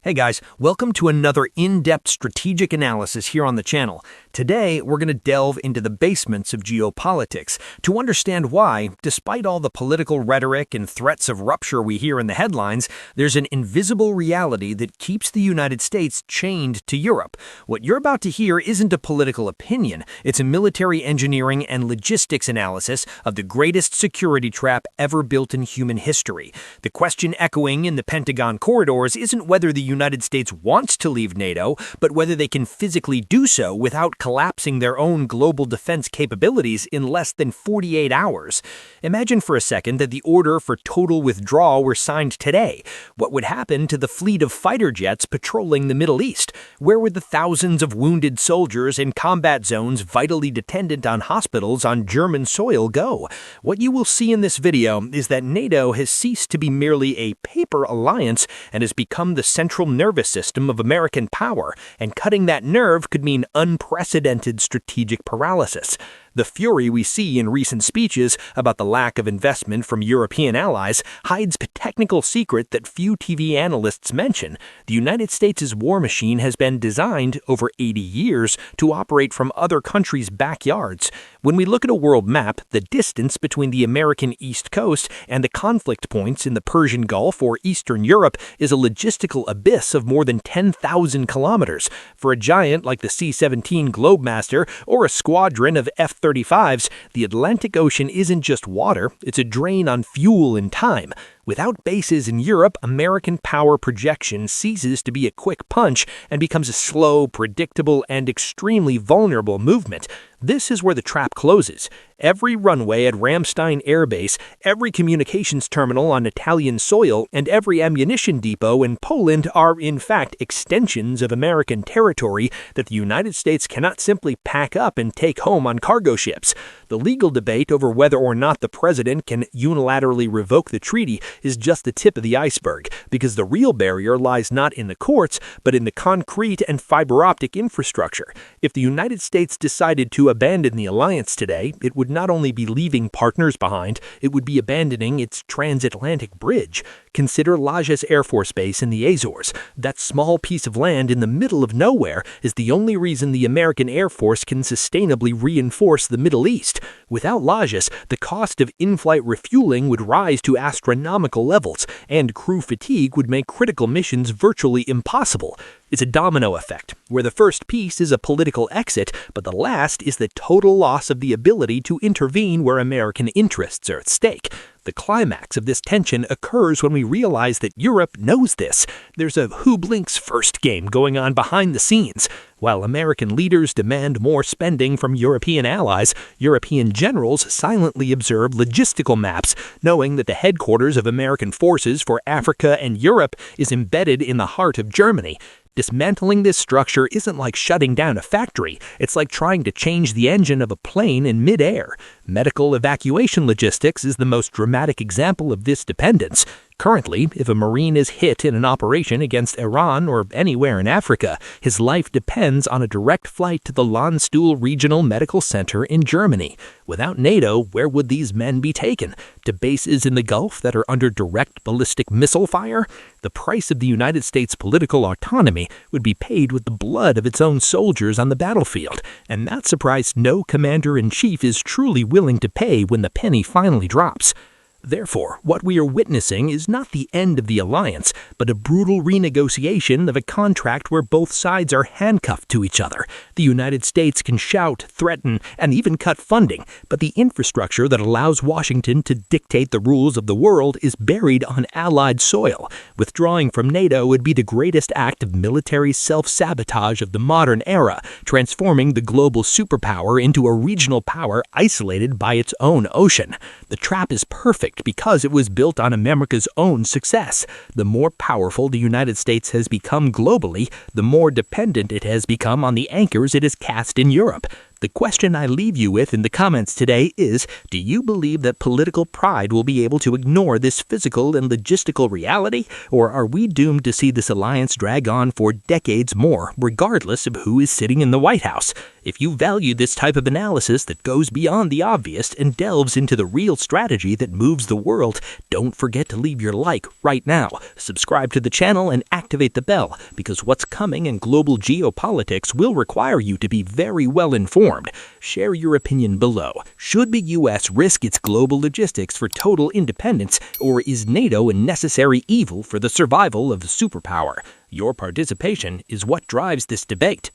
Hey guys, welcome to another in-depth strategic analysis here on the channel. Today, we're going to delve into the basements of geopolitics to understand why, despite all the political rhetoric and threats of rupture we hear in the headlines, there's an invisible reality that keeps the United States chained to Europe. What you're about to hear isn't a political opinion, it's a military engineering and logistics analysis of the greatest security trap ever built in human history. The question echoing in the Pentagon corridors isn't whether the United States wants to leave NATO, but whether they can physically do so without collapsing their own global defense capabilities in less than 48 hours. Imagine for a second that the order for total withdrawal were signed today. What would happen to the fleet of fighter jets patrolling the Middle East? Where would the thousands of wounded soldiers in combat zones vitally dependent on hospitals on German soil go? What you will see in this video is that NATO has ceased to be merely a paper alliance and has become the central nervous system of American power, and cutting that nerve could mean unprecedented strategic paralysis. The fury we see in recent speeches about the lack of investment from European allies hides a technical secret that few TV analysts mention. The United States' war machine has been designed over 80 years to operate from other countries' backyards. When we look at a world map, the distance between the American East Coast and the conflict points in the Persian Gulf or Eastern Europe is a logistical abyss of more than 10,000 kilometers. For a giant like the C-17 Globemaster or a squadron of F-35s, the Atlantic Ocean isn't just water, it's a drain on fuel and time. Without bases in Europe, American power projection ceases to be a quick punch and becomes a slow, predictable, and extremely vulnerable movement. This is where the trap closes. Every runway at Ramstein Air Base, every communications terminal on Italian soil, and every ammunition depot in Poland are, in fact, extensions of American territory that the United States cannot simply pack up and take home on cargo ships. The legal debate over whether or not the president can unilaterally revoke the treaty is just the tip of the iceberg, because the real barrier lies not in the courts, but in the concrete and fiber optic infrastructure. If the United States decided to abandon the alliance today, it would not only be leaving partners behind, it would be abandoning its transatlantic bridge. Consider Lajes Air Force Base in the Azores. That small piece of land in the middle of nowhere is the only reason the American Air Force can sustainably reinforce the Middle East. Without Lajes, the cost of in-flight refueling would rise to astronomical levels, and crew fatigue would make critical missions virtually impossible. It's a domino effect, where the first piece is a political exit, but the last is the total loss of the ability to intervene where American interests are at stake. The climax of this tension occurs when we realize that Europe knows this. There's a who blinks first game going on behind the scenes. While American leaders demand more spending from European allies, European generals silently observe logistical maps, knowing that the headquarters of American forces for Africa and Europe is embedded in the heart of Germany. Dismantling this structure isn't like shutting down a factory, it's like trying to change the engine of a plane in mid-air. Medical evacuation logistics is the most dramatic example of this dependence. Currently, if a Marine is hit in an operation against Iran or anywhere in Africa, his life depends on a direct flight to the Landstuhl Regional Medical Center in Germany. Without NATO, where would these men be taken? To bases in the Gulf that are under direct ballistic missile fire? The price of the United States' political autonomy would be paid with the blood of its own soldiers on the battlefield, and that surprise no commander-in-chief is truly willing to pay when the penny finally drops. Therefore, what we are witnessing is not the end of the alliance, but a brutal renegotiation of a contract where both sides are handcuffed to each other. The United States can shout, threaten, and even cut funding, but the infrastructure that allows Washington to dictate the rules of the world is buried on Allied soil. Withdrawing from NATO would be the greatest act of military self-sabotage of the modern era, transforming the global superpower into a regional power isolated by its own ocean. The trap is perfect because it was built on America's own success. The more powerful the United States has become globally, the more dependent it has become on the anchors it has cast in Europe. The question I leave you with in the comments today is, do you believe that political pride will be able to ignore this physical and logistical reality, or are we doomed to see this alliance drag on for decades more, regardless of who is sitting in the White House? If you value this type of analysis that goes beyond the obvious and delves into the real strategy that moves the world, don't forget to leave your like right now. Subscribe to the channel and activate the bell, because what's coming in global geopolitics will require you to be very well informed. Share your opinion below. Should the U.S. risk its global logistics for total independence, or is NATO a necessary evil for the survival of the superpower? Your participation is what drives this debate.